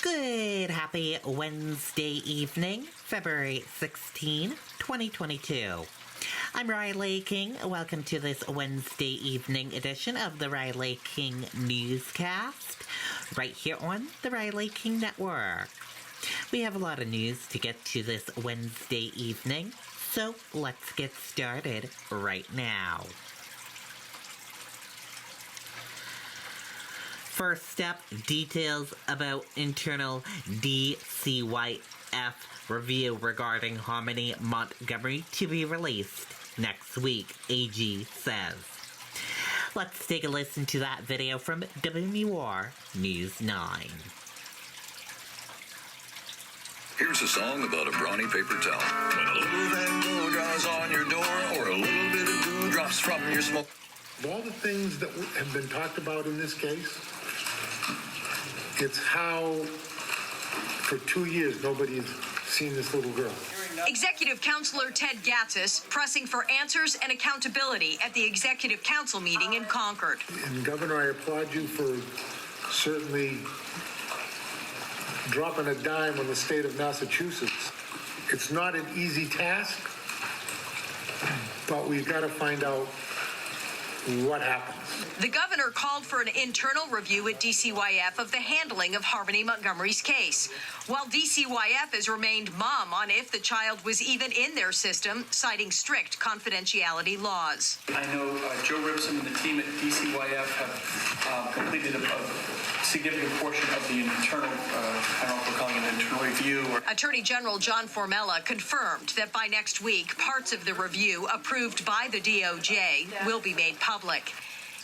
Good, happy Wednesday evening, February 16, 2022. I'm Riley King. Welcome to this Wednesday evening edition of the Riley King Newscast, right here on the Riley King Network. We have a lot of news to get to this Wednesday evening, so let's get started right now. First up, details about internal DCYF review regarding Harmony Montgomery to be released next week, AG says. Let's take a listen to that video from WMUR News 9. Here's a song about a brawny paper towel. When a little Van Gogh draws on your door, or a little bit of dew drops from your smoke. Of all the things that have been talked about in this case, it's how for 2 years nobody's seen this little girl. Executive Counselor Ted Gatsas pressing for answers and accountability at the Executive Council meeting in Concord. And Governor, I applaud you for certainly dropping a dime on the state of Massachusetts. It's not an easy task, but we've got to find out what happens. The governor called for an internal review at DCYF of the handling of Harmony Montgomery's case, while DCYF has remained mum on if the child was even in their system, citing strict confidentiality laws. I know Joe Ribson and the team at DCYF have completed a significant portion of the internal, I don't know if we're calling it an internal review. Attorney General John Formella confirmed that by next week, parts of the review approved by the DOJ will be made public.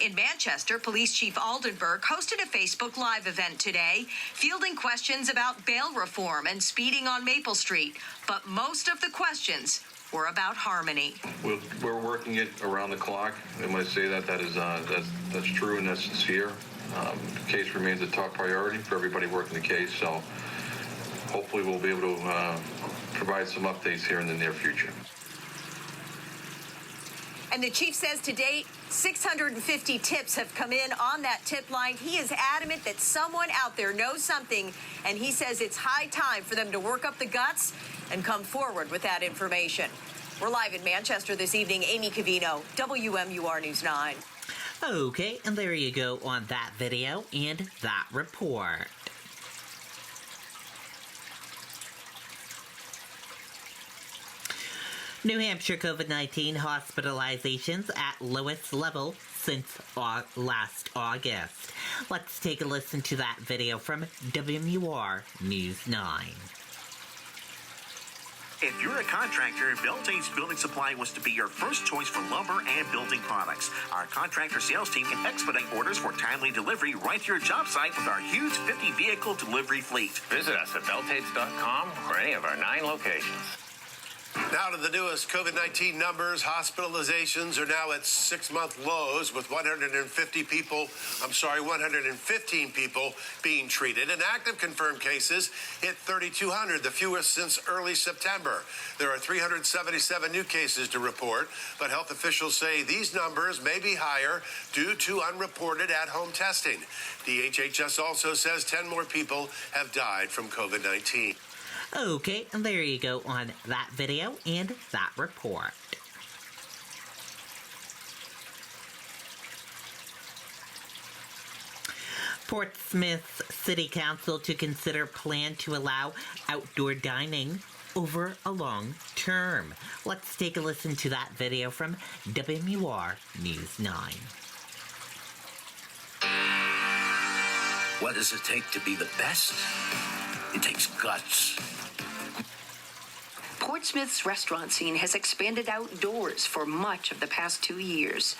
In Manchester, Police Chief Aldenberg hosted a Facebook Live event today, fielding questions about bail reform and speeding on Maple Street. But most of the questions were about Harmony. We're working it around the clock. I must say that's true and that's sincere. The case remains a top priority for everybody working the case, so hopefully we'll be able to provide some updates here in the near future. And the chief says to date, 650 tips have come in on that tip line. He is adamant that someone out there knows something, and he says it's high time for them to work up the guts and come forward with that information. We're live in Manchester this evening. Amy Cavino, WMUR News 9. Okay, and there you go on that video and that report. New Hampshire COVID-19 hospitalizations at lowest level since last August. Let's take a listen to that video from WMUR News 9. If you're a contractor, Beltate's Building Supply wants to be your first choice for lumber and building products. Our contractor sales team can expedite orders for timely delivery right to your job site with our huge 50-vehicle delivery fleet. Visit us at beltates.com or any of our 9 locations. Now to the newest COVID-19 numbers. Hospitalizations are now at 6-month lows with 115 people being treated. And active confirmed cases hit 3,200, the fewest since early September. There are 377 new cases to report, but health officials say these numbers may be higher due to unreported at-home testing. The HHS also says 10 more people have died from COVID-19. Okay, and there you go on that video and that report. Portsmouth City Council to consider plan to allow outdoor dining over a long term. Let's take a listen to that video from WMUR News 9. What does it take to be the best? It takes guts. Portsmouth's restaurant scene has expanded outdoors for much of the past 2 years.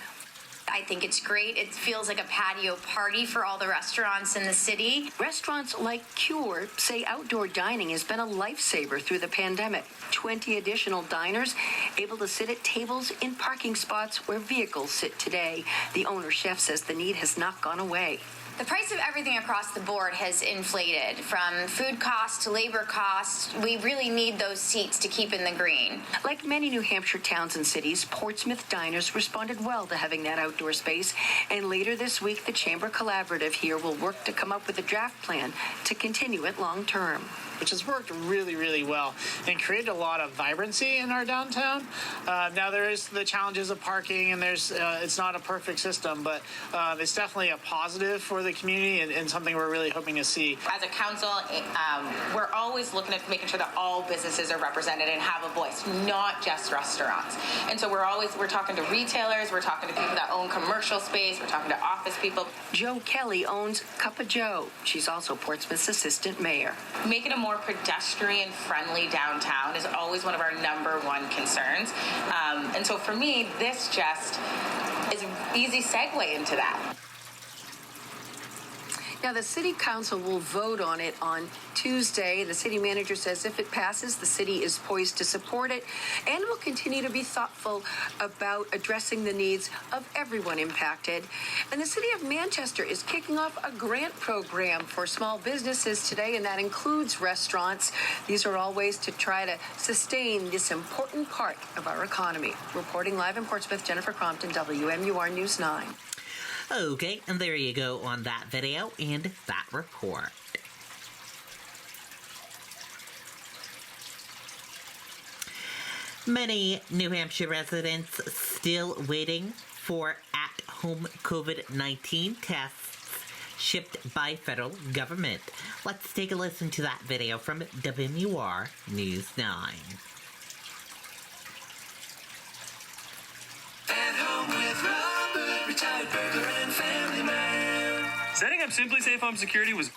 I think it's great. It feels like a patio party for all the restaurants in the city. Restaurants like Cure say outdoor dining has been a lifesaver through the pandemic. 20 additional diners able to sit at tables in parking spots where vehicles sit today. The owner chef says the need has not gone away. The price of everything across the board has inflated, from food costs to labor costs. We really need those seats to keep in the green. Like many New Hampshire towns and cities, Portsmouth diners responded well to having that outdoor space. And later this week, the Chamber Collaborative here will work to come up with a draft plan to continue it long term. Which has worked really, really well and created a lot of vibrancy in our downtown. Now there is the challenges of parking, and it's not a perfect system, but it's definitely a positive for the community and something we're really hoping to see. As a council, we're always looking at making sure that all businesses are represented and have a voice, not just restaurants. And so we're talking to retailers, we're talking to people that own commercial space, we're talking to office people. Jo Kelly owns Cup of Joe. She's also Portsmouth's assistant mayor. Making a more pedestrian-friendly downtown is always one of our #1 concerns. And so for me, this just is an easy segue into that. Now, the City Council will vote on it on Tuesday. The city manager says if it passes, the city is poised to support it and will continue to be thoughtful about addressing the needs of everyone impacted. And the City of Manchester is kicking off a grant program for small businesses today, and that includes restaurants. These are all ways to try to sustain this important part of our economy. Reporting live in Portsmouth, Jennifer Crompton, WMUR News 9. Okay, and there you go on that video and that report. Many New Hampshire residents still waiting for at-home COVID-19 tests shipped by federal government. Let's take a listen to that video from WMUR News 9. At home with Robert, retired burglar and family man. Setting up Simply Safe Home Security was...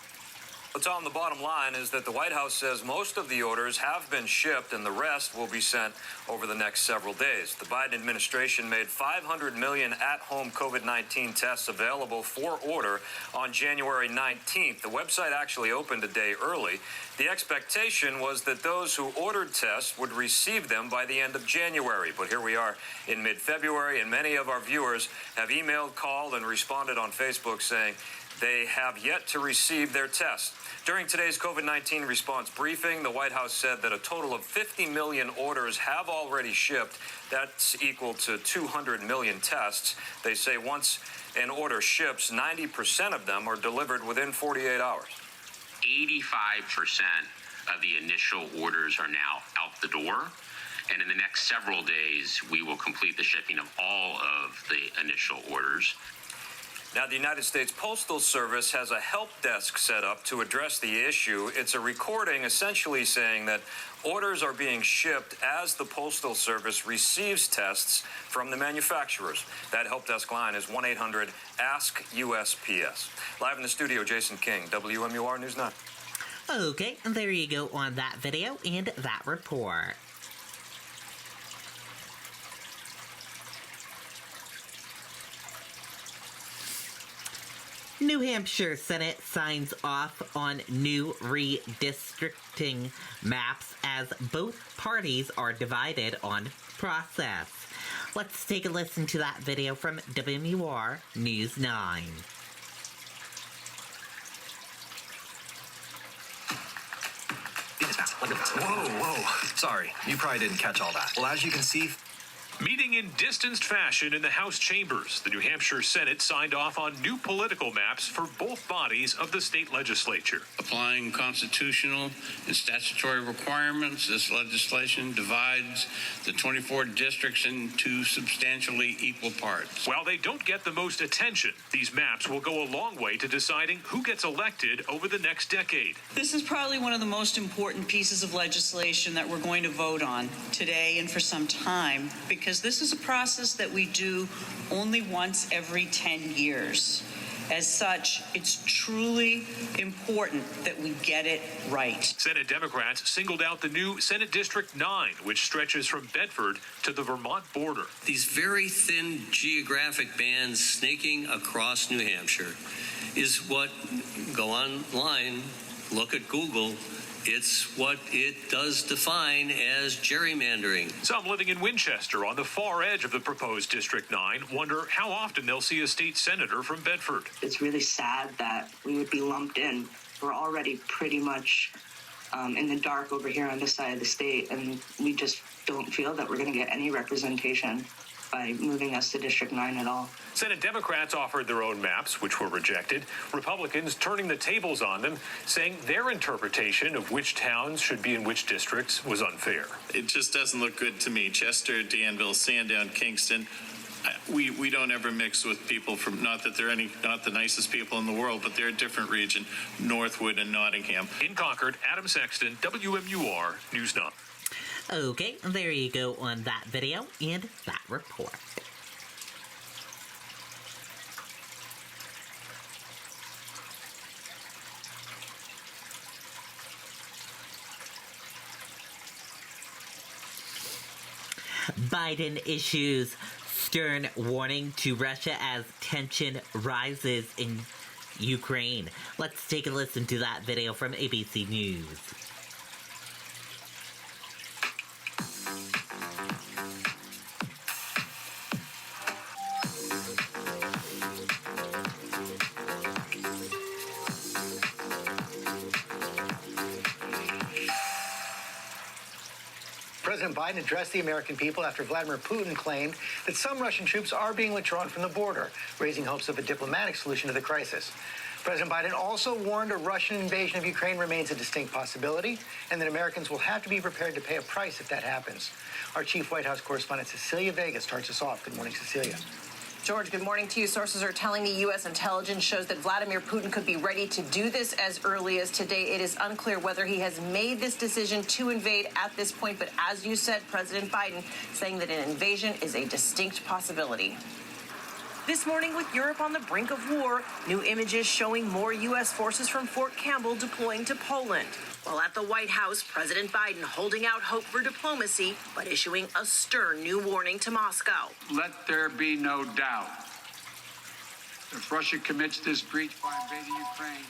Tom, the bottom line is that the White House says most of the orders have been shipped and the rest will be sent over the next several days. The Biden administration made 500 million at-home COVID-19 tests available for order on January 19th. The website actually opened a day early. The expectation was that those who ordered tests would receive them by the end of January. But here we are in mid-February, and many of our viewers have emailed, called, and responded on Facebook saying they have yet to receive their test. During today's COVID-19 response briefing, the White House said that a total of 50 million orders have already shipped. That's equal to 200 million tests. They say once an order ships, 90% of them are delivered within 48 hours. 85% of the initial orders are now out the door. And in the next several days, we will complete the shipping of all of the initial orders. Now, the United States Postal Service has a help desk set up to address the issue. It's a recording essentially saying that orders are being shipped as the Postal Service receives tests from the manufacturers. That help desk line is 1-800-ASK-USPS. Live in the studio, Jason King, WMUR News 9. Okay, and there you go on that video and that report. New Hampshire Senate signs off on new redistricting maps as both parties are divided on process. Let's take a listen to that video from WMUR News 9. Whoa. Sorry, you probably didn't catch all that. Well, as you can see... Meeting in distanced fashion in the House chambers, the New Hampshire Senate signed off on new political maps for both bodies of the state legislature. Applying constitutional and statutory requirements, this legislation divides the 24 districts into substantially equal parts. While they don't get the most attention, these maps will go a long way to deciding who gets elected over the next decade. This is probably one of the most important pieces of legislation that we're going to vote on today and for some time, because this is a process that we do only once every 10 years. As such, it's truly important that we get it right. Senate Democrats singled out the new Senate District 9, which stretches from Bedford to the Vermont border. These very thin geographic bands snaking across New Hampshire is what, go online, look at Google, It's what it does define as gerrymandering. Some living in Winchester on the far edge of the proposed District 9 wonder how often they'll see a state senator from Bedford. It's really sad that we would be lumped in. We're already pretty much in the dark over here on this side of the state, and we just don't feel that we're going to get any representation by moving us to District 9 at all. Senate Democrats offered their own maps, which were rejected. Republicans turning the tables on them, saying their interpretation of which towns should be in which districts was unfair. It just doesn't look good to me. Chester, Danville, Sandown, Kingston. We don't ever mix with people from, not that they're not the nicest people in the world, but they're a different region, Northwood and Nottingham. In Concord, Adam Sexton, WMUR News 9. Okay, there you go on that video and that report. Biden issues stern warning to Russia as tension rises in Ukraine. Let's take a listen to that video from ABC News. President Biden addressed the American people after Vladimir Putin claimed that some Russian troops are being withdrawn from the border, raising hopes of a diplomatic solution to the crisis. President Biden also warned a Russian invasion of Ukraine remains a distinct possibility and that Americans will have to be prepared to pay a price if that happens. Our chief White House correspondent Cecilia Vega starts us off. Good morning, Cecilia. George, good morning to you. Sources are telling me U.S. intelligence shows that Vladimir Putin could be ready to do this as early as today. It is unclear whether he has made this decision to invade at this point. But as you said, President Biden saying that an invasion is a distinct possibility. This morning, with Europe on the brink of war, new images showing more U.S. forces from Fort Campbell deploying to Poland. While at the White House, President Biden holding out hope for diplomacy, but issuing a stern new warning to Moscow. Let there be no doubt. If Russia commits this breach by invading Ukraine,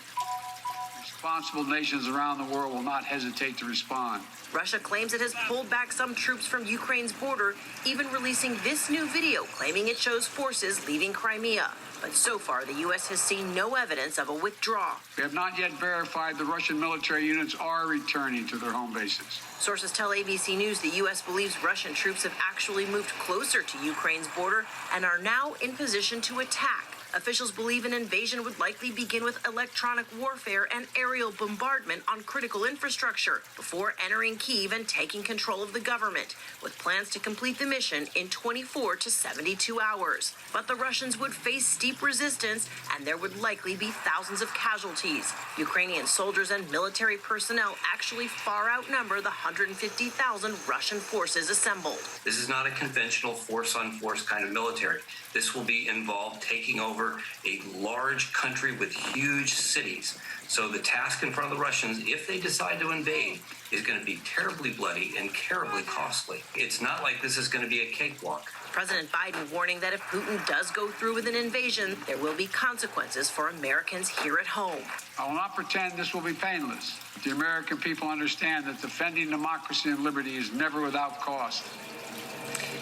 responsible nations around the world will not hesitate to respond. Russia claims it has pulled back some troops from Ukraine's border, even releasing this new video claiming it shows forces leaving Crimea. But so far, the U.S. has seen no evidence of a withdrawal. We have not yet verified the Russian military units are returning to their home bases. Sources tell ABC News the U.S. believes Russian troops have actually moved closer to Ukraine's border and are now in position to attack. Officials believe an invasion would likely begin with electronic warfare and aerial bombardment on critical infrastructure before entering Kyiv and taking control of the government, with plans to complete the mission in 24 to 72 hours. But the Russians would face steep resistance, and there would likely be thousands of casualties. Ukrainian soldiers and military personnel actually far outnumber the 150,000 Russian forces assembled. This is not a conventional force-on-force kind of military. This will be involved taking over a large country with huge cities. So the task in front of the Russians, if they decide to invade, is going to be terribly bloody and terribly costly. It's not like this is going to be a cakewalk. President Biden warning that if Putin does go through with an invasion, there will be consequences for Americans here at home. I will not pretend this will be painless. But the American people understand that defending democracy and liberty is never without cost.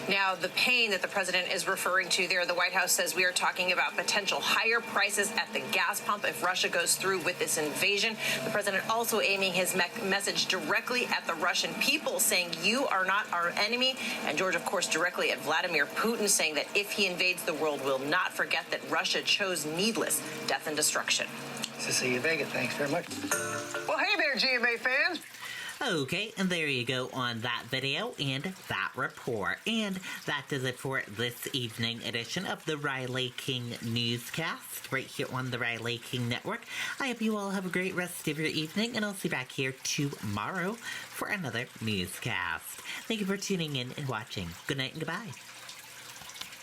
Now, the pain that the president is referring to there, the White House says we are talking about potential higher prices at the gas pump if Russia goes through with this invasion. The president also aiming his message directly at the Russian people, saying you are not our enemy. And George, of course, directly at Vladimir Putin, saying that if he invades, the world will not forget that Russia chose needless death and destruction. Cecilia Vega, thanks very much. Well, hey there, GMA fans. Okay, and there you go on that video and that report. And that does it for this evening edition of the Riley King Newscast, right here on the Riley King Network. I hope you all have a great rest of your evening, and I'll see you back here tomorrow for another newscast. Thank you for tuning in and watching. Good night and goodbye.